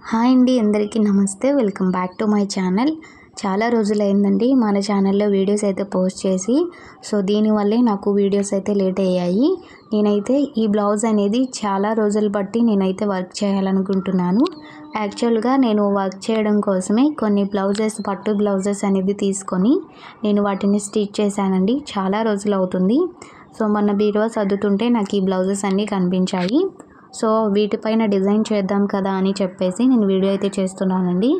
Hi అండి, అందరికీ నమస్తే. Welcome back to my channel. చాలా రోజులైందండి మన ఛానల్లో వీడియోస్ అయితే పోస్ట్ చేసి. సో దీనివల్లే నాకు వీడియోస్ అయితే లేట్ అయ్యాయి. నేనైతే ఈ బ్లౌజ్ అనేది చాలా రోజులు బట్టి నేనైతే వర్క్ చేయాలనుకుంటున్నాను. యాక్చువల్గా నేను వర్క్ చేయడం కోసమే కొన్ని బ్లౌజెస్, పట్టు బ్లౌజెస్ అనేది తీసుకొని నేను వాటిని స్టిచ్ చేశానండి. చాలా రోజులు అవుతుంది. సో మొన్న బీరువా సర్దుతుంటే నాకు ఈ బ్లౌజెస్ అన్నీ కనిపించాయి. సో వీటిపైన డిజైన్ చేద్దాం కదా అని చెప్పేసి నేను వీడియో అయితే చేస్తున్నానండి.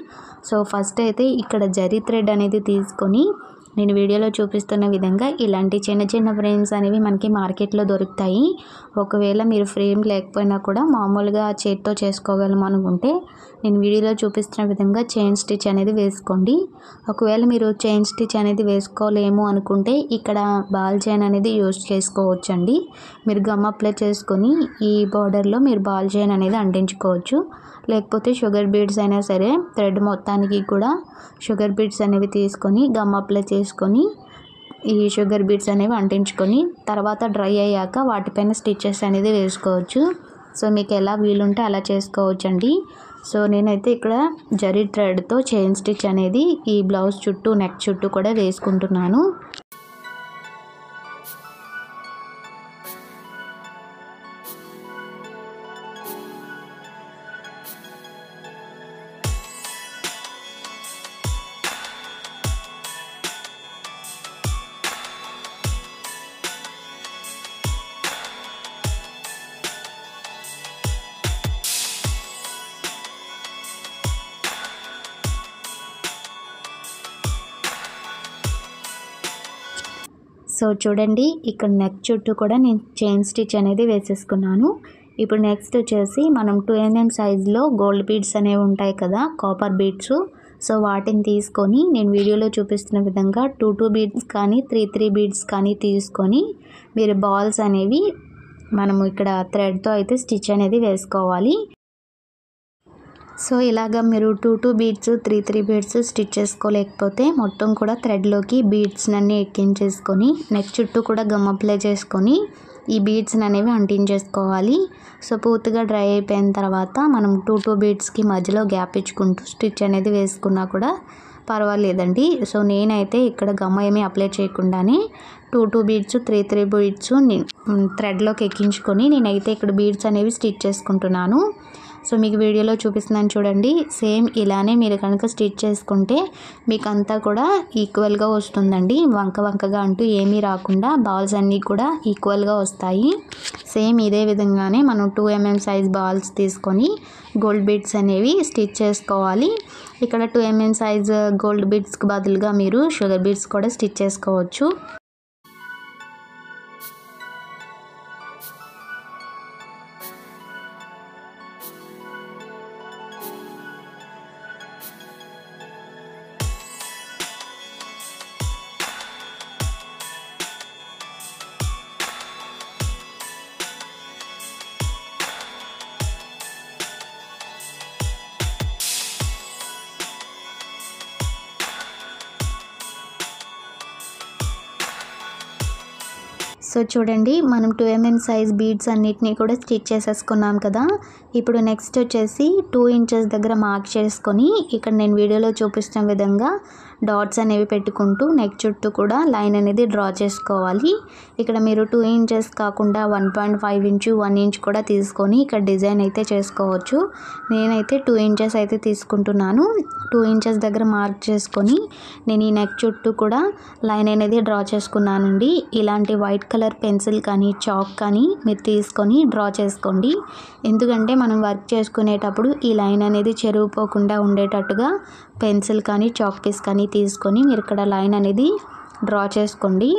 సో ఫస్ట్ అయితే ఇక్కడ జరీ థ్రెడ్ అనేది తీసుకొని నేను వీడియోలో చూపిస్తున్న విధంగా ఇలాంటి చిన్న చిన్న ఫ్రేమ్స్ అనేవి మనకి మార్కెట్లో దొరుకుతాయి. ఒకవేళ మీరు ఫ్రేమ్ లేకపోయినా కూడా మామూలుగా చేతితో చేసుకోగలం అనుకుంటే నేను వీడియోలో చూపిస్తున్న విధంగా చైన్ స్టిచ్ అనేది వేసుకోండి. ఒకవేళ మీరు చైన్ స్టిచ్ అనేది వేసుకోలేము అనుకుంటే ఇక్కడ బాల్ చైన్ అనేది యూజ్ చేసుకోవచ్చండి. మీరు గమ్ అప్లై చేసుకొని ఈ బార్డర్లో మీరు బాల్ చైన్ అనేది అంటించుకోవచ్చు. లేకపోతే షుగర్ బీడ్స్ అయినా సరే, థ్రెడ్ మొత్తానికి కూడా షుగర్ బీడ్స్ అనేవి తీసుకొని గమ్ అప్లై చేసుకొని ఈ షుగర్ బీడ్స్ అనేవి అంటించుకొని తర్వాత డ్రై అయ్యాక వాటిపైన స్టిచెస్ అనేది వేసుకోవచ్చు. సో మీకు ఎలా వీలుంటే అలా చేసుకోవచ్చండి. సో నేనైతే ఇక్కడ జరీ థ్రెడ్తో చైన్ స్టిచ్ అనేది ఈ బ్లౌజ్ చుట్టూ, నెక్ చుట్టూ కూడా వేసుకుంటున్నాను. సో చూడండి, ఇక్కడ నెక్ చుట్టూ కూడా నేను చైన్ స్టిచ్ అనేది వేసేసుకున్నాను. ఇప్పుడు నెక్స్ట్ వచ్చేసి మనం 2mm సైజులో గోల్డ్ బీడ్స్ అనేవి ఉంటాయి కదా, కాపర్ బీడ్స్. సో వాటిని తీసుకొని నేను వీడియోలో చూపిస్తున్న విధంగా 2 బీడ్స్ కానీ 3 బీడ్స్ కానీ తీసుకొని మీరు బాల్స్ అనేవి మనము ఇక్కడ థ్రెడ్తో అయితే స్టిచ్ అనేది వేసుకోవాలి. సో ఇలాగ మీరు 2 బీడ్స్ 3 బీడ్స్ స్టిచ్ చేసుకోలేకపోతే మొత్తం కూడా థ్రెడ్లోకి బీడ్స్ అన్నీ ఎక్కించేసుకొని నెక్ చుట్టూ కూడా గమ్ అప్లై చేసుకొని ఈ బీడ్స్ అనేవి అంటించేసుకోవాలి. సో పూర్తిగా డ్రై అయిపోయిన తర్వాత మనం 2 బీడ్స్కి మధ్యలో గ్యాప్ ఇచ్చుకుంటూ స్టిచ్ అనేది వేసుకున్నా కూడా పర్వాలేదండి. సో నేనైతే ఇక్కడ గమ్ ఏమీ అప్లై చేయకుండానే 2 బీడ్స్ 3 బీడ్స్ థ్రెడ్లోకి ఎక్కించుకొని నేనైతే ఇక్కడ బీడ్స్ అనేవి స్టిచ్ చేసుకుంటున్నాను. సో మీకు వీడియోలో చూపిస్తున్నాను చూడండి. సేమ్ ఇలానే మీరు కనుక స్టిచ్ చేసుకుంటే మీకు అంతా కూడా ఈక్వల్గా వస్తుందండి. వంకగా అంటూ ఏమీ రాకుండా బాల్స్ అన్నీ కూడా ఈక్వల్గా వస్తాయి. సేమ్ ఇదే విధంగానే మనం 2mm సైజ్ బాల్స్ తీసుకొని గోల్డ్ బీడ్స్ అనేవి స్టిచ్ చేసుకోవాలి. ఇక్కడ 2mm సైజ్ గోల్డ్ బీడ్స్కి బదులుగా మీరు షుగర్ బీడ్స్ కూడా స్టిచ్ చేసుకోవచ్చు. సో చూడండి, మనం 2mm సైజ్ బీడ్స్ అన్నిటినీ కూడా స్టిచ్ చేసేసుకున్నాం కదా. ఇప్పుడు నెక్స్ట్ వచ్చేసి 2 ఇంచెస్ దగ్గర మార్క్ చేసుకొని ఇక్కడ నేను వీడియోలో చూపిస్తున్న విధంగా డాట్స్ అనేవి పెట్టుకుంటూ నెక్ చుట్టూ కూడా లైన్ అనేది డ్రా చేసుకోవాలి. ఇక్కడ మీరు 2 ఇంచెస్ కాకుండా 1.5 ఇంచు 1 ఇంచ్ కూడా తీసుకొని ఇక్కడ డిజైన్ అయితే చేసుకోవచ్చు. నేనైతే 2 ఇంచెస్ అయితే తీసుకుంటున్నాను. 2 ఇంచెస్ దగ్గర మార్క్ చేసుకొని నేను ఈ నెక్ చుట్టూ కూడా లైన్ అనేది డ్రా చేసుకున్నానండి. ఇలాంటి వైట్ కలర్ పెన్సిల్ కానీ చాక్ కానీ మీరు తీసుకొని డ్రా చేసుకోండి. ఎందుకంటే మనం వర్క్ చేసుకునేటప్పుడు ఈ లైన్ అనేది చెరిగిపోకుండా ఉండేటట్టుగా పెన్సిల్ కానీ చాక్ పీస్ కానీ తీసుకొని మీరు ఇక్కడ లైన్ అనేది డ్రా చేసుకోండి.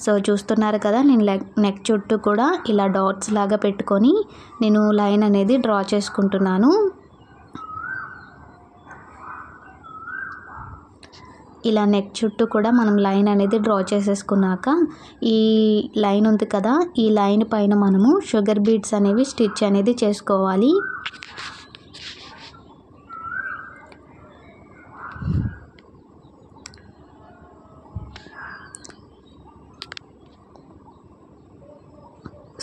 సో చూస్తున్నారు కదా, నేను నెక్ చుట్టూ కూడా ఇలా డాట్స్ లాగా పెట్టుకొని నేను లైన్ అనేది డ్రా చేసుకుంటున్నాను. ఇలా నెక్ చుట్టూ కూడా మనం లైన్ అనేది డ్రా చేసేసుకున్నాక ఈ లైన్ ఉంది కదా, ఈ లైన్ పైన మనము షుగర్ బీడ్స్ అనేవి స్టిచ్ అనేది చేసుకోవాలి.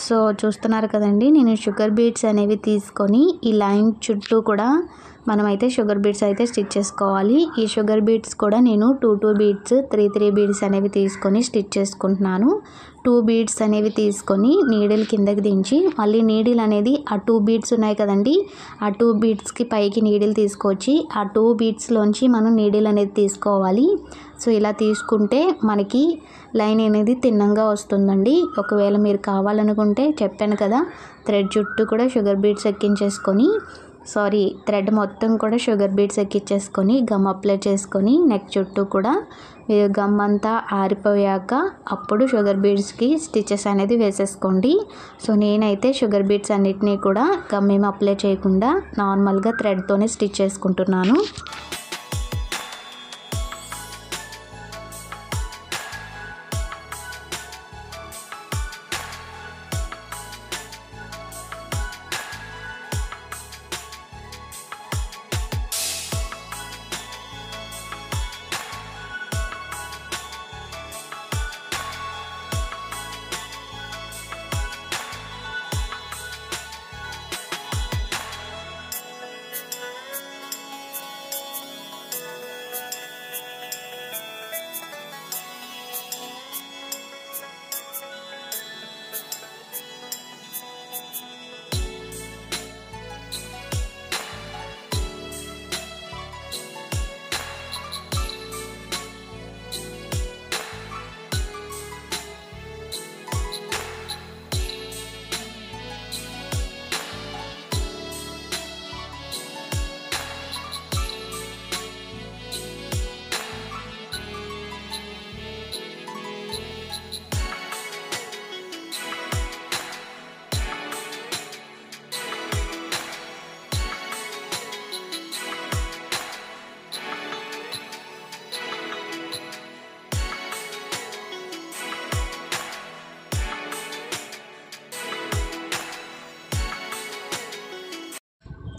సో సో చూస్తున్నారు కదండి, నేను షుగర్ బీడ్స్ అనేవి తీసుకొని ఈ లైన్ చుట్టూ కూడా మనమైతే షుగర్ బీడ్స్ అయితే స్టిచ్ చేసుకోవాలి. ఈ షుగర్ బీడ్స్ కూడా నేను 2 బీడ్స్ 3 బీడ్స్ అనేవి తీసుకొని స్టిచ్ చేసుకుంటున్నాను. 2 బీడ్స్ అనేవి తీసుకొని నీడిల్ కిందకి దించి మళ్ళీ నీడిల్ అనేది ఆ 2 బీడ్స్ ఉన్నాయి కదండి, ఆ 2 బీడ్స్కి పైకి నీడిల్ తీసుకొచ్చి ఆ 2 బీడ్స్లోంచి మనం నీడిల్ అనేది తీసుకోవాలి. సో ఇలా తీసుకుంటే మనకి లైన్ అనేది తిన్నంగా వస్తుందండి. ఒకవేళ మీరు కావాలనుకుంటే చెప్పాను కదా, థ్రెడ్ చుట్టూ కూడా షుగర్ బీడ్స్ ఎక్కించేసుకొని థ్రెడ్ మొత్తం కూడా షుగర్ బీడ్స్ ఎక్కించేసుకొని గమ్ అప్లై చేసుకొని నెక్ చుట్టూ కూడా మీరు గమ్ అంతా ఆరిపోయాక అప్పుడు షుగర్ బీడ్స్కి స్టిచెస్ అనేది వేసేసుకోండి. సో నేనైతే షుగర్ బీడ్స్ అన్నిటినీ కూడా గమ్ ఏమి అప్లై చేయకుండా నార్మల్గా థ్రెడ్తోనే స్టిచ్ చేసుకుంటున్నాను.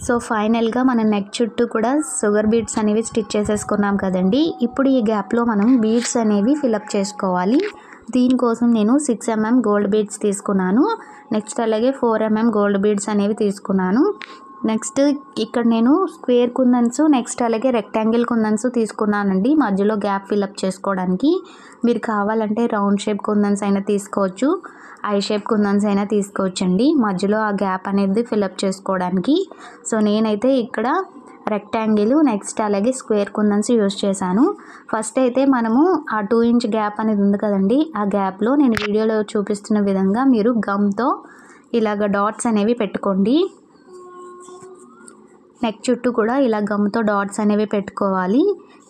సో ఫైనల్గా మన నెక్ చుట్టూ కూడా షుగర్ బీడ్స్ అనేవి స్టిచ్ చేసేసుకున్నాం కదండి. ఇప్పుడు ఈ గ్యాప్లో మనం బీడ్స్ అనేవి ఫిలప్ చేసుకోవాలి. దీనికోసం నేను 6 mm గోల్డ్ బీడ్స్ తీసుకున్నాను. నెక్స్ట్ అలాగే 4 mm గోల్డ్ బీడ్స్ అనేవి తీసుకున్నాను. నెక్స్ట్ ఇక్కడ నేను స్క్వేర్ కుందన్స్, నెక్స్ట్ అలాగే రెక్టాంగిల్ కుందన్స్ తీసుకున్నానండి మధ్యలో గ్యాప్ ఫిలప్ చేసుకోవడానికి. మీరు కావాలంటే రౌండ్ షేప్ కుందన్స్ అయినా తీసుకోవచ్చు, ఐ షేప్ కుందన్స్ అయినా తీసుకోవచ్చండి మధ్యలో ఆ గ్యాప్ అనేది ఫిలప్ చేసుకోవడానికి. సో నేనైతే ఇక్కడ రెక్టాంగిల్ నెక్స్ట్ అలాగే స్క్వేర్ కుందన్స్ యూజ్ చేశాను. ఫస్ట్ అయితే మనము ఆ 2 inch గ్యాప్ అనేది ఉంది కదండి, ఆ గ్యాప్లో నేను వీడియోలో చూపిస్తున్న విధంగా మీరు గమ్తో ఇలాగ డాట్స్ అనేవి పెట్టుకోండి. నెక్ చుట్టూ కూడా ఇలా గమ్తో డాట్స్ అనేవి పెట్టుకోవాలి.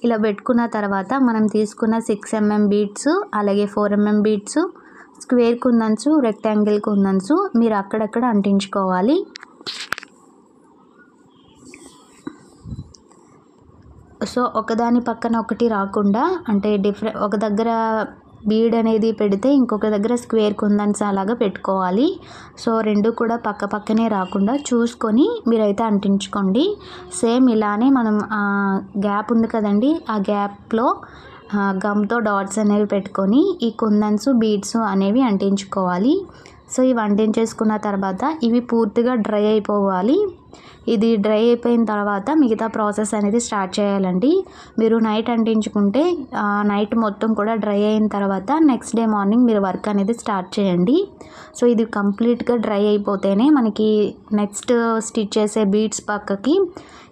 ఇలా పెట్టుకున్న తర్వాత మనం తీసుకున్న 6 mm బీడ్స్ అలాగే 4 mm బీడ్స్, స్క్వేర్ కుందన్స్, రెక్టాంగిల్ కుందన్స్ మీరు అక్కడక్కడ అంటించుకోవాలి. సో ఒకదాని పక్కన ఒకటి రాకుండా, అంటే ఒక దగ్గర బీడ్ అనేది పెడితే ఇంకొక దగ్గర స్క్వేర్ కుందన్స్ అలాగా పెట్టుకోవాలి. సో రెండు కూడా పక్క పక్కనే రాకుండా చూసుకొని మీరైతే అంటించుకోండి. సేమ్ ఇలానే మనం గ్యాప్ ఉంది కదండి, ఆ గ్యాప్లో గమ్తో డాట్స్ అనేవి పెట్టుకొని ఈ కుందన్స్ బీడ్స్ అనేవి అంటించుకోవాలి. సో ఇవి అంటించేసుకున్న తర్వాత ఇవి పూర్తిగా డ్రై అయిపోవాలి. ఇది డ్రై అయిపోయిన తర్వాత మిగతా ప్రాసెస్ అనేది స్టార్ట్ చేయాలండి. మీరు నైట్ అంటించుకుంటే నైట్ మొత్తం కూడా డ్రై అయిన తర్వాత నెక్స్ట్ డే మార్నింగ్ మీరు వర్క్ అనేది స్టార్ట్ చేయండి. సో ఇది కంప్లీట్గా డ్రై అయిపోతేనే మనకి నెక్స్ట్ స్టిచ్ చేసే బీడ్స్ పక్కకి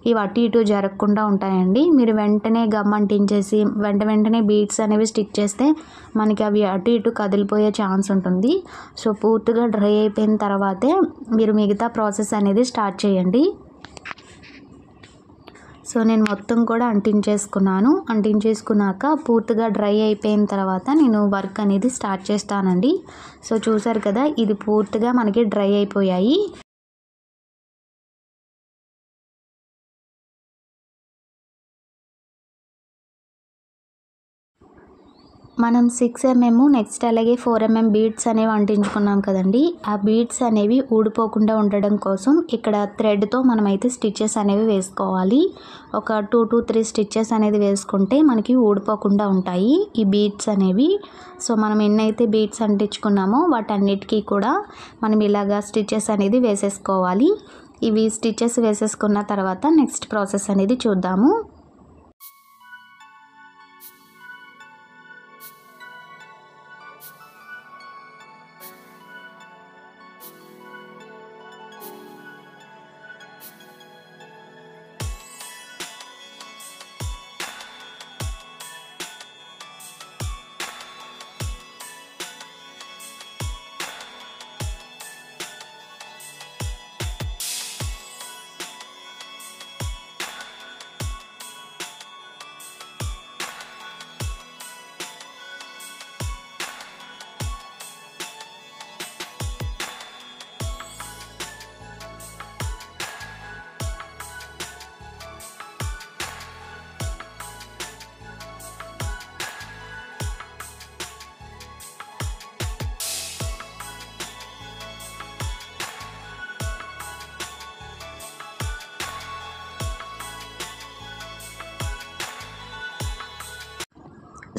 ఇవి అటు ఇటు జరగకుండా ఉంటాయండి. మీరు వెంటనే గమ్ అంటించేసి వెంటనే బీడ్స్ అనేవి స్టిచ్ చేస్తే మనకి అవి అటు ఇటు కదిలిపోయే ఛాన్స్ ఉంటుంది. సో పూర్తిగా డ్రై అయిపోయిన తర్వాతే మీరు మిగతా ప్రాసెస్ అనేది స్టార్ట్ చేయండి. సో నేను మొత్తం కూడా అంటించేసుకున్నాను. అంటించేసుకున్నాక పూర్తిగా డ్రై అయిపోయిన తర్వాత నేను వర్క్ అనేది స్టార్ట్ చేస్తానండి. సో చూసారు కదా, ఇది పూర్తిగా మనకి డ్రై అయిపోయాయి. మనం 6 mm నెక్స్ట్ అలాగే 4 mm బీడ్స్ అనేవి అంటించుకున్నాం కదండి. ఆ బీడ్స్ అనేవి ఊడిపోకుండా ఉండడం కోసం ఇక్కడ థ్రెడ్తో మనమైతే స్టిచెస్ అనేవి వేసుకోవాలి. ఒక 2 to 3 స్టిచెస్ అనేది వేసుకుంటే మనకి ఊడిపోకుండా ఉంటాయి ఈ బీడ్స్ అనేవి. సో మనం ఎన్నైతే బీడ్స్ అంటించుకున్నామో వాటన్నిటికీ కూడా మనం ఇలాగా స్టిచెస్ అనేది వేసేసుకోవాలి. ఇవి స్టిచెస్ వేసేసుకున్న తర్వాత నెక్స్ట్ ప్రాసెస్ అనేది చూద్దాము.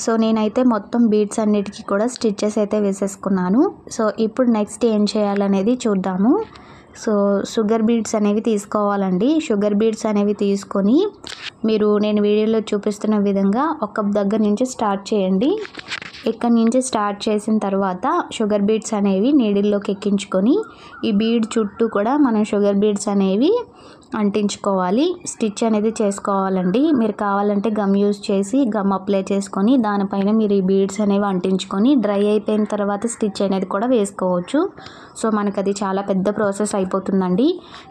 సో నేనైతే మొత్తం బీడ్స్ అన్నిటికీ కూడా స్టిచెస్ అయితే వేసేసుకున్నాను. సో ఇప్పుడు నెక్స్ట్ ఏం చేయాలనేది చూద్దాము. సో షుగర్ బీడ్స్ అనేవి తీసుకోవాలండి. షుగర్ బీడ్స్ అనేవి తీసుకొని మీరు నేను వీడియోలో చూపిస్తున్న విధంగా ఒక దగ్గర నుంచి స్టార్ట్ చేయండి. ఇక్కడ నుంచి స్టార్ట్ చేసిన తర్వాత షుగర్ బీడ్స్ అనేవి నీడిల్లోకి ఎక్కించుకొని ఈ బీడ్ చుట్టూ కూడా మనం షుగర్ బీడ్స్ అనేవి అంటించుకోవాలి. స్టిచ్ అనేది చేసుకోవాలండి. మీరు కావాలంటే గమ్ యూజ్ చేసి గమ్ అప్లై చేసుకొని దానిపైన మీరు ఈ బీడ్స్ అనేవి అంటించుకొని డ్రై అయిపోయిన తర్వాత స్టిచ్ అనేది కూడా వేసుకోవచ్చు. సో మనకు అది చాలా పెద్ద ప్రాసెస్ అయిపోతుందండి.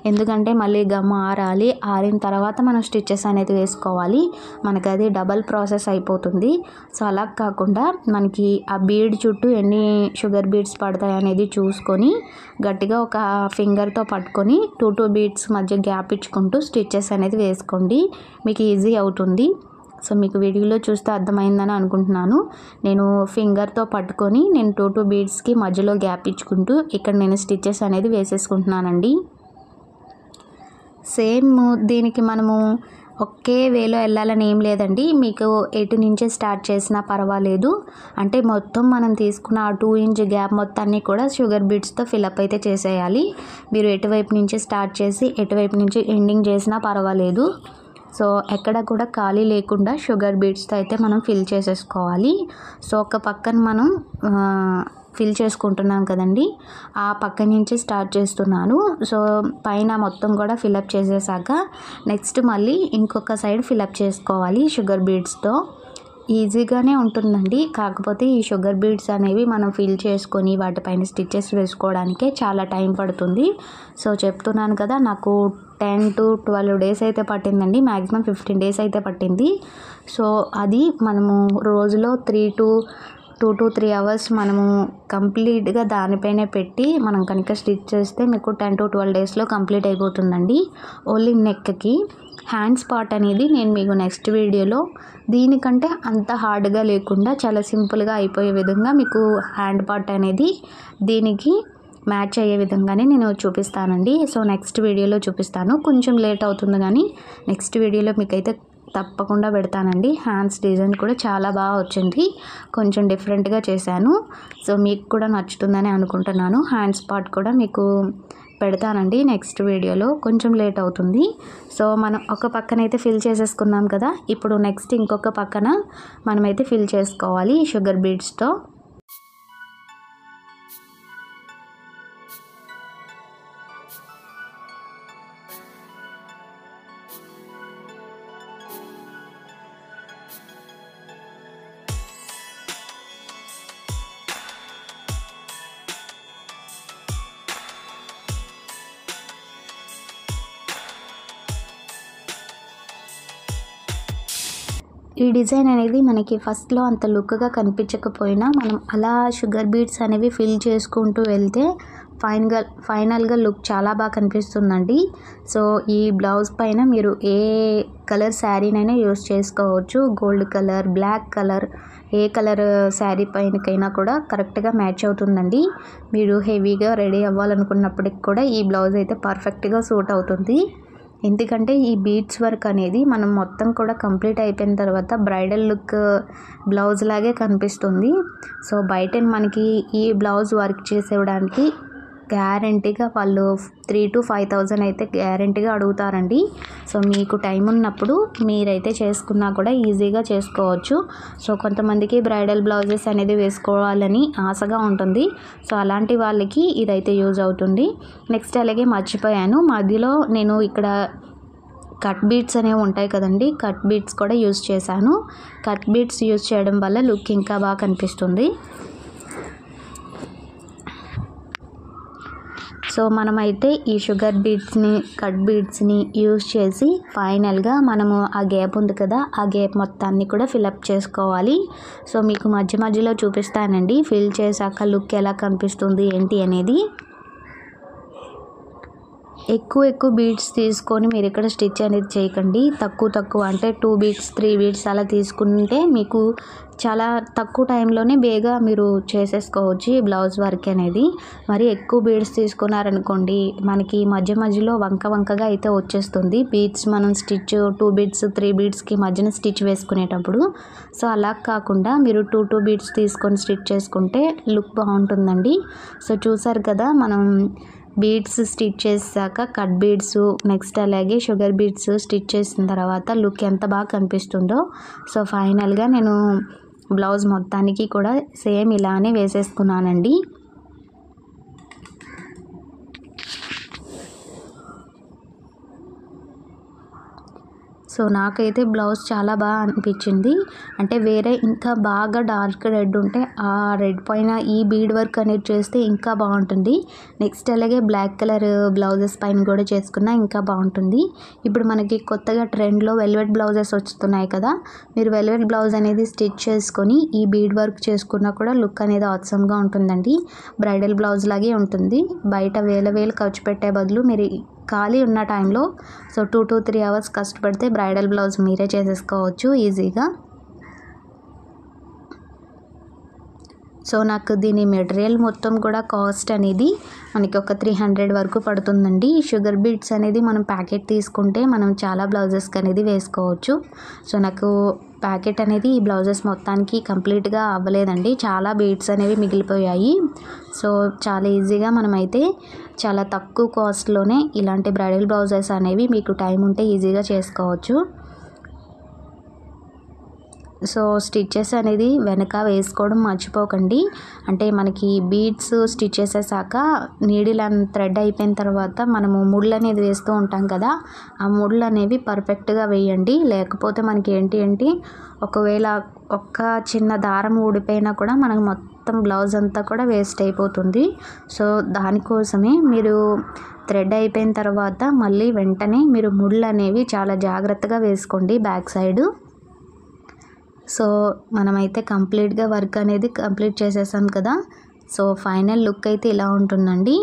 ఎందుకంటే మళ్ళీ గమ్ ఆరాలి, ఆరిన తర్వాత మనం స్టిచెస్ అనేది వేసుకోవాలి. మనకు అది డబల్ ప్రాసెస్ అయిపోతుంది. సో అలా కాకుండా మనకి ఆ బీడ్ చుట్టూ ఎన్ని షుగర్ బీడ్స్ పడతాయి అనేది చూసుకొని గట్టిగా ఒక ఫింగర్తో పట్టుకొని 2 బీడ్స్ మధ్య గ్యాప్ ఇచ్చుకుంటూ స్టిచెస్ అనేది వేసుకోండి. మీకు ఈజీ అవుతుంది. సో మీకు వీడియోలో చూస్తే అర్థమైందని అనుకుంటున్నాను. నేను ఫింగర్తో పట్టుకొని నేను 2 బీడ్స్కి మధ్యలో గ్యాప్ ఇచ్చుకుంటూ ఇక్కడ నేను స్టిచెస్ అనేది వేసేసుకుంటున్నానండి. సేమ్ దీనికి మనము ఒకే వేలో వెళ్ళాలని ఏం లేదండి. మీకు ఎటు నుంచే స్టార్ట్ చేసినా పర్వాలేదు. అంటే మొత్తం మనం తీసుకున్న ఆ 2 ఇంచ్ గ్యాప్ మొత్తాన్ని కూడా షుగర్ బీడ్స్తో ఫిలప్ అయితే చేసేయాలి. మీరు ఎటువైపు నుంచి స్టార్ట్ చేసి ఎటువైపు నుంచి ఎండింగ్ చేసినా పర్వాలేదు. సో ఎక్కడ కూడా ఖాళీ లేకుండా షుగర్ బీడ్స్తో అయితే మనం ఫిల్ చేసేసుకోవాలి. సో ఒక పక్కన మనం ఫిల్ చేసుకుంటున్నాం కదండి, ఆ పక్క నుంచి స్టార్ట్ చేస్తున్నాను. సో పైన మొత్తం కూడా ఫిలప్ చేసేసాక నెక్స్ట్ మళ్ళీ ఇంకొక సైడ్ ఫిలప్ చేసుకోవాలి షుగర్ బీడ్స్తో. ఈజీగానే ఉంటుందండి. కాకపోతే ఈ షుగర్ బీడ్స్ అనేవి మనం ఫిల్ చేసుకొని వాటిపైన స్టిచెస్ వేసుకోవడానికే చాలా టైం పడుతుంది. సో చెప్తున్నాను కదా, నాకు 10 to 12 డేస్ అయితే పట్టిందండి. మ్యాక్సిమం 15 డేస్ అయితే పట్టింది. సో అది మనము రోజులో 2 to 3 అవర్స్ మనము కంప్లీట్గా దానిపైనే పెట్టి మనం కనుక స్టిచ్ చేస్తే మీకు 10 to 12 డేస్లో కంప్లీట్ అయిపోతుందండి. ఓన్లీ నెక్కి. హ్యాండ్స్ పార్ట్ అనేది నేను మీకు నెక్స్ట్ వీడియోలో దీనికంటే అంత హార్డ్గా లేకుండా చాలా సింపుల్గా అయిపోయే విధంగా మీకు హ్యాండ్ పార్ట్ అనేది దీనికి మ్యాచ్ అయ్యే విధంగానే నేను చూపిస్తానండి. సో నెక్స్ట్ వీడియోలో చూపిస్తాను. కొంచెం లేట్ అవుతుంది కానీ నెక్స్ట్ వీడియోలో మీకైతే తప్పకుండా పెడతానండి. హ్యాండ్స్ డిజైన్ కూడా చాలా బాగా వచ్చింది. కొంచెం డిఫరెంట్గా చేశాను. సో మీకు కూడా నచ్చుతుందని అనుకుంటున్నాను. హ్యాండ్స్ పార్ట్ కూడా మీకు పెడతానండి నెక్స్ట్ వీడియోలో. కొంచెం లేట్ అవుతుంది. సో మనం ఒక పక్కనైతే ఫిల్ చేసేసుకున్నాం కదా, ఇప్పుడు నెక్స్ట్ ఇంకొక పక్కన మనమైతే ఫిల్ చేసుకోవాలి షుగర్ బీడ్స్తో. ఈ డిజైన్ అనేది మనకి ఫస్ట్లో అంత లుక్గా కనిపించకపోయినా మనం అలా షుగర్ బీడ్స్ అనేవి ఫిల్ చేసుకుంటూ వెళ్తే ఫైనల్గా లుక్ చాలా బాగా కనిపిస్తుందండి. సో ఈ బ్లౌజ్ పైన మీరు ఏ కలర్ శారీనైనా యూస్ చేసుకోవచ్చు. గోల్డ్ కలర్, బ్లాక్ కలర్ ఏ కలర్ శారీ పైనకైనా కూడా కరెక్ట్గా మ్యాచ్ అవుతుందండి. మీరు హెవీగా రెడీ అవ్వాలనుకున్నప్పటికి కూడా ఈ బ్లౌజ్ అయితే పర్ఫెక్ట్గా సూట్ అవుతుంది. ఎందుకంటే ఈ బీడ్స్ వర్క్ అనేది మనం మొత్తం కూడా కంప్లీట్ అయిపోయిన తర్వాత బ్రైడల్ లుక్ బ్లౌజ్ లాగే కనిపిస్తుంది. సో బయట మనకి ఈ బ్లౌజ్ వర్క్ చేసేవడానికి గ్యారంటీగా వాళ్ళు 3,000 to 5,000 అయితే గ్యారంటీగా అడుగుతారండి. సో మీకు టైం ఉన్నప్పుడు మీరైతే చేసుకున్నా కూడా ఈజీగా చేసుకోవచ్చు. సో కొంతమందికి బ్రైడల్ బ్లౌజెస్ అనేది వేసుకోవాలని ఆశగా ఉంటుంది. సో అలాంటి వాళ్ళకి ఇదైతే యూజ్ అవుతుంది. నెక్స్ట్ అలాగే మర్చిపోయాను, మధ్యలో నేను ఇక్కడ కట్ బీడ్స్ అనేవి ఉంటాయి కదండి, కట్ బీడ్స్ కూడా యూజ్ చేశాను. కట్ బీడ్స్ యూజ్ చేయడం వల్ల లుక్ ఇంకా బాగా కనిపిస్తుంది. సో మనమైతే ఈ షుగర్ బీడ్స్ని కట్ బీడ్స్ని యూజ్ చేసి ఫైనల్గా మనము ఆ గ్యాప్ ఉంది కదా, ఆ గ్యాప్ మొత్తాన్ని కూడా ఫిలప్ చేసుకోవాలి. సో మీకు మధ్య మధ్యలో చూపిస్తానండి ఫిల్ చేశాక లుక్ ఎలా కనిపిస్తుంది ఏంటి అనేది. ఎక్కువ బీడ్స్ తీసుకొని మీరు ఇక్కడ స్టిచ్ అనేది చేయకండి. తక్కువ అంటే 2 బీడ్స్ 3 బీడ్స్ అలా తీసుకుంటే మీకు చాలా తక్కువ టైంలోనే బేగా మీరు చేసేసుకోవచ్చు ఈ బ్లౌజ్ వర్క్ అనేది. మరి ఎక్కువ బీడ్స్ తీసుకున్నారనుకోండి మనకి మధ్యలో వంకగా అయితే వచ్చేస్తుంది బీడ్స్. మనం స్టిచ్ 2 బీడ్స్ 3 బీడ్స్కి మధ్యన స్టిచ్ వేసుకునేటప్పుడు. సో అలా కాకుండా మీరు 2 బీడ్స్ తీసుకొని స్టిచ్ చేసుకుంటే లుక్ బాగుంటుందండి. సో చూసారు కదా, మనం బీడ్స్ స్టిచ్ చేసాక కట్ బీడ్స్ నెక్స్ట్ అలాగే షుగర్ బీడ్స్ స్టిచ్ చేసిన తర్వాత లుక్ ఎంత బాగా కనిపిస్తుందో. సో ఫైనల్గా నేను బ్లౌజ్ మొత్తానికి కూడా సేమ్ ఇలానే వేసేసుకున్నానండి. సో నాకైతే బ్లౌజ్ చాలా బాగా అనిపించింది. అంటే వేరే ఇంకా బాగా డార్క్ రెడ్ ఉంటే ఆ రెడ్ పైన ఈ బీడ్ వర్క్ అనేది చేస్తే ఇంకా బాగుంటుంది. నెక్స్ట్ అలాగే బ్లాక్ కలర్ బ్లౌజెస్ పైన కూడా చేసుకున్నా ఇంకా బాగుంటుంది. ఇప్పుడు మనకి కొత్తగా ట్రెండ్లో వెల్వెట్ బ్లౌజెస్ వస్తున్నాయి కదా, మీరు వెల్వెట్ బ్లౌజ్ అనేది స్టిచ్ చేసుకొని ఈ బీడ్ వర్క్ చేసుకున్నా కూడా లుక్ అనేది ఆసమ్గా ఉంటుందండి. బ్రైడల్ బ్లౌజ్ లాగే ఉంటుంది. బయట వేలు ఖర్చు పెట్టే బదులు మీరు ఖాళీ ఉన్న టైంలో సో 2 to 3 అవర్స్ కష్టపడితే బ్రైడల్ బ్లౌజ్ మీరే చేసేసుకోవచ్చు ఈజీగా. సో నాకు దీని మెటీరియల్ మొత్తం కూడా కాస్ట్ అనేది మనకి ఒక 300 వరకు పడుతుందండి. షుగర్ బీడ్స్ అనేది మనం ప్యాకెట్ తీసుకుంటే మనం చాలా బ్లౌజెస్కి అనేది వేసుకోవచ్చు. సో నాకు ప్యాకెట్ అనేది ఈ బ్లౌజెస్ మొత్తానికి కంప్లీట్గా అవ్వలేదండి, చాలా బీడ్స్ అనేవి మిగిలిపోయాయి. సో చాలా ఈజీగా మనమైతే చాలా తక్కువ కాస్ట్లోనే ఇలాంటి బ్రైడల్ బ్లౌజెస్ అనేవి మీకు టైం ఉంటే ఈజీగా చేసుకోవచ్చు. సో స్టిచ్చెస్ అనేది వెనక వేసుకోవడం మర్చిపోకండి. అంటే మనకి బీడ్స్ స్టిచ్ చేసేసాక నీడిల్ థ్రెడ్ అయిపోయిన తర్వాత మనము ముళ్ళు అనేది వేస్తూ ఉంటాం కదా, ఆ ముళ్ళు అనేవి పర్ఫెక్ట్గా వేయండి. లేకపోతే మనకి ఏంటి ఒకవేళ ఒక్క చిన్న దారం ఊడిపోయినా కూడా మనకు మొత్తం బ్లౌజ్ అంతా కూడా వేస్ట్ అయిపోతుంది. సో దానికోసమే మీరు థ్రెడ్ అయిపోయిన తర్వాత మళ్ళీ వెంటనే మీరు ముళ్ళు అనేవి చాలా జాగ్రత్తగా వేసుకోండి బ్యాక్ సైడు. సో మనమైతే కంప్లీట్గా వర్క్ అనేది కంప్లీట్ చేసేసాం కదా. సో ఫైనల్ లుక్ అయితే ఇలా ఉంటుందండి.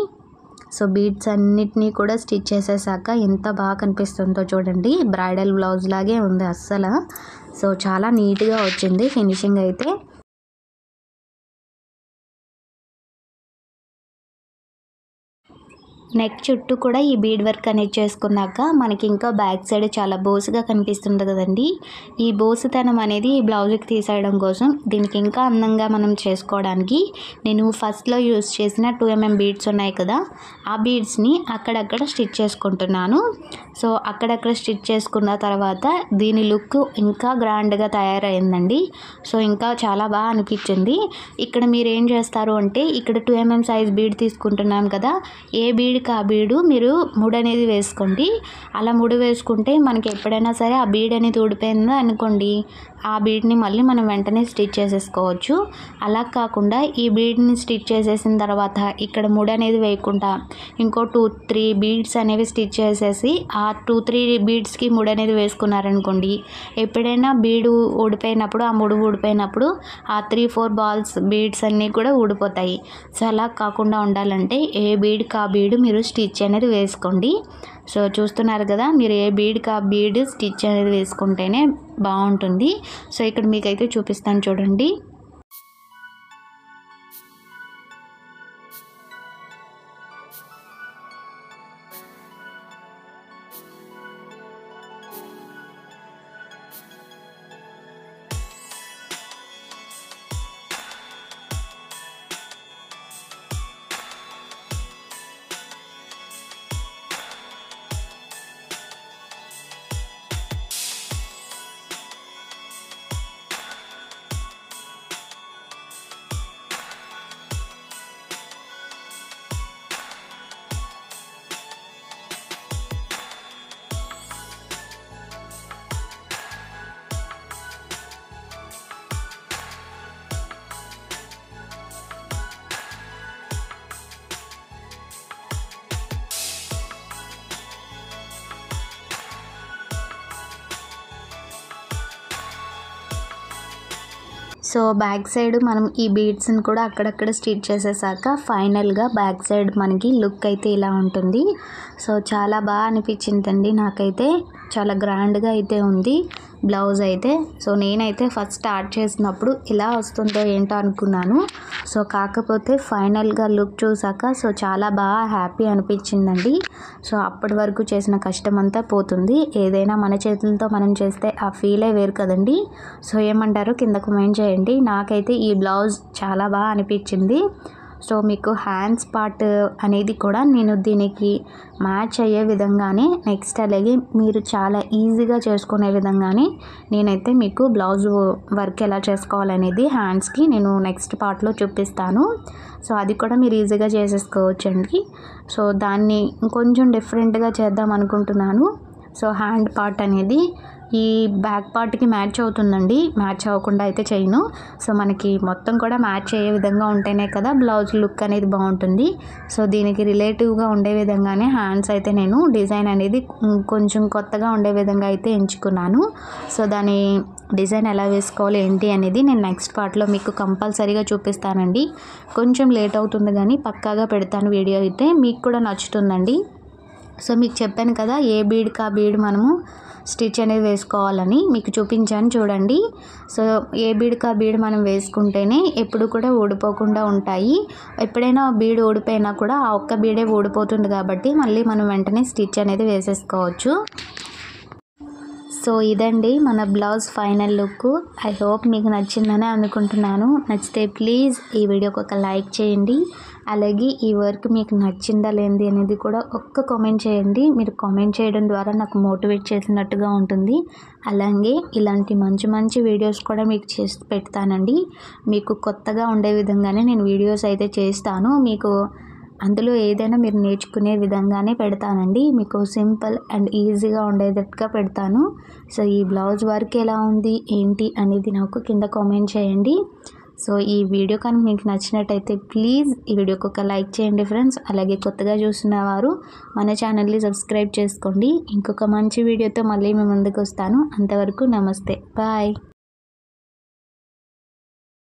సో బీడ్స్ అన్నిటినీ కూడా స్టిచ్ చేసేసాక ఎంత బాగా కనిపిస్తుందో చూడండి, బ్రైడల్ బ్లౌజ్ లాగే ఉంది అస్సలు. సో చాలా నీట్గా వచ్చింది ఫినిషింగ్ అయితే. నెక్ చుట్టూ కూడా ఈ బీడ్ వర్క్ అనేది చేసుకున్నాక మనకి ఇంకా బ్యాక్ సైడ్ చాలా బోసుగా కనిపిస్తుంది కదండి. ఈ బోసుతనం అనేది ఈ బ్లౌజ్కి తీసేయడం కోసం దీనికి ఇంకా అందంగా మనం చేసుకోవడానికి నేను ఫస్ట్లో యూజ్ చేసిన 2mm బీడ్స్ ఉన్నాయి కదా, ఆ బీడ్స్ని అక్కడక్కడ స్టిచ్ చేసుకుంటున్నాను. సో అక్కడక్కడ స్టిచ్ చేసుకున్న తర్వాత దీని లుక్ ఇంకా గ్రాండ్గా తయారైందండి. సో ఇంకా చాలా బాగా అనిపించింది. ఇక్కడ మీరు ఏం చేస్తారు అంటే ఇక్కడ 2mm సైజ్ బీడ్ తీసుకుంటున్నాం కదా, ఏ బీడ్ ఆ బీడు మీరు ముడి అనేది వేసుకోండి. అలా ముడి వేసుకుంటే మనకి ఎప్పుడైనా సరే ఆ బీడ్ అనేది ఊడిపోయిందో అనుకోండి, ఆ బీడ్ని మళ్ళీ మనం వెంటనే స్టిచ్ చేసేసుకోవచ్చు. అలా కాకుండా ఈ బీడ్ని స్టిచ్ చేసేసిన తర్వాత ఇక్కడ ముడి అనేది వేయకుండా ఇంకో 2-3 బీడ్స్ అనేవి స్టిచ్ చేసేసి ఆ 2-3 బీడ్స్కి ముడి అనేది వేసుకున్నారనుకోండి, ఎప్పుడైనా బీడు ఊడిపోయినప్పుడు ఆ ముడి ఊడిపోయినప్పుడు ఆ 3-4 బీడ్స్ అన్నీ కూడా ఊడిపోతాయి. సో అలా కాకుండా ఉండాలంటే ఏ బీడ్కి ఆ బీడు మీరు మీరు స్టిచ్ అనేది వేసుకోండి. సో చూస్తున్నారు కదా, మీరు ఏ బీడ్కి ఆ బీడ్ స్టిచ్ అనేది వేసుకుంటేనే బాగుంటుంది. సో ఇక్కడ మీకైతే చూపిస్తాను చూడండి. సో బ్యాక్ సైడ్ మనం ఈ బీడ్స్ని కూడా అక్కడక్కడ స్టిచ్ చేసేసాక ఫైనల్గా బ్యాక్ సైడ్ మనకి లుక్ అయితే ఇలా ఉంటుంది. సో చాలా బాగా అనిపించిందండి నాకైతే, చాలా గ్రాండ్గా అయితే ఉంది బ్లౌజ్ అయితే. సో నేనైతే ఫస్ట్ స్టార్ట్ చేసినప్పుడు ఇలా వస్తుందో ఏంటో అనుకున్నాను. సో కాకపోతే ఫైనల్గా లుక్ చూసాక సో చాలా బాగా హ్యాపీ అనిపించిందండి. సో అప్పటి వరకు చేసిన కష్టం అంతా పోతుంది. ఏదైనా మన చేతులతో మనం చేస్తే ఆ ఫీలే వేరు కదండి. సో ఏమంటారు కింద కామెంట్ చేయండి. నాకైతే ఈ బ్లౌజ్ చాలా బాగా అనిపించింది. సో మీకు హ్యాండ్స్ పార్ట్ అనేది కూడా నేను దీనికి మ్యాచ్ అయ్యే విధంగానే, నెక్స్ట్ అలాగే మీరు చాలా ఈజీగా చేసుకునే విధంగానే నేనైతే మీకు బ్లౌజ్ వర్క్ ఎలా చేసుకోవాలనేది హ్యాండ్స్కి నేను నెక్స్ట్ పార్ట్లో చూపిస్తాను. సో అది కూడా మీరు ఈజీగా చేసేసుకోవచ్చండి. సో దాన్ని ఇంకొంచెం డిఫరెంట్గా చేద్దాం అనుకుంటున్నాను. సో హ్యాండ్ పార్ట్ అనేది ఈ బ్యాక్ పార్ట్కి మ్యాచ్ అవుతుందండి, మ్యాచ్ అవ్వకుండా అయితే చేయను. సో మనకి మొత్తం కూడా మ్యాచ్ అయ్యే విధంగా ఉంటేనే కదా బ్లౌజ్ లుక్ అనేది బాగుంటుంది. సో దీనికి రిలేటివ్గా ఉండే విధంగానే హ్యాండ్స్ అయితే నేను డిజైన్ అనేది కొంచెం కొత్తగా ఉండే విధంగా అయితే ఎంచుకున్నాను. సో దాని డిజైన్ ఎలా వేసుకోవాలి ఏంటి అనేది నేను నెక్స్ట్ పార్ట్లో మీకు కంపల్సరీగా చూపిస్తానండి. కొంచెం లేట్ అవుతుంది కానీ పక్కాగా పెడతాను వీడియో అయితే, మీకు కూడా నచ్చుతుందండి. సో మీకు చెప్పాను కదా ఏ బీడ్కి ఆ బీడ్ మనము స్టిచ్ అనేది వేసుకోవాలని మీకు చూపించాను చూడండి. సో ఏ బీడ్కి ఆ బీడ్ మనం వేసుకుంటేనే ఎప్పుడు కూడా ఊడిపోకుండా ఉంటాయి. ఎప్పుడైనా బీడ్ ఊడిపోయినా కూడా ఆ ఒక్క బీడే ఊడిపోతుంది కాబట్టి మళ్ళీ మనం వెంటనే స్టిచ్ అనేది వేసేసుకోవచ్చు. సో ఇదండి మన blouse final look. I hope మీకు నచ్చిందని అనుకుంటున్నాను. నచ్చితే ప్లీజ్ ఈ వీడియోకి ఒక లైక్ చేయండి. అలాగే ఈ వర్క్ మీకు నచ్చిందా లేనిది అనేది కూడా ఒక్క కామెంట్ చేయండి. మీరు కామెంట్ చేయడం ద్వారా నాకు మోటివేట్ చేసినట్టుగా ఉంటుంది. అలాగే ఇలాంటి మంచి మంచి వీడియోస్ కూడా మీకు చేసి పెడతానండి. మీకు కొత్తగా ఉండే విధంగానే నేను వీడియోస్ అయితే చేస్తాను. మీకు అందులో ఏదైనా మీరు నేర్చుకునే విధంగానే పెడతానండి. మీకు సింపుల్ అండ్ ఈజీగా ఉండేటట్టుగా పెడతాను. సో ఈ బ్లౌజ్ వర్క్ ఎలా ఉంది ఏంటి అనేది నాకు కింద కామెంట్ చేయండి. సో ఈ వీడియో కనుక మీకు నచ్చినట్టయితే ప్లీజ్ ఈ వీడియోకి ఒక లైక్ చేయండి ఫ్రెండ్స్. అలాగే కొత్తగా చూస్తున్న వారు మన ఛానల్ని సబ్స్క్రైబ్ చేసుకోండి. ఇంకొక మంచి వీడియోతో మళ్ళీ మీ ముందుకు వస్తాను. అంతవరకు నమస్తే, బాయ్.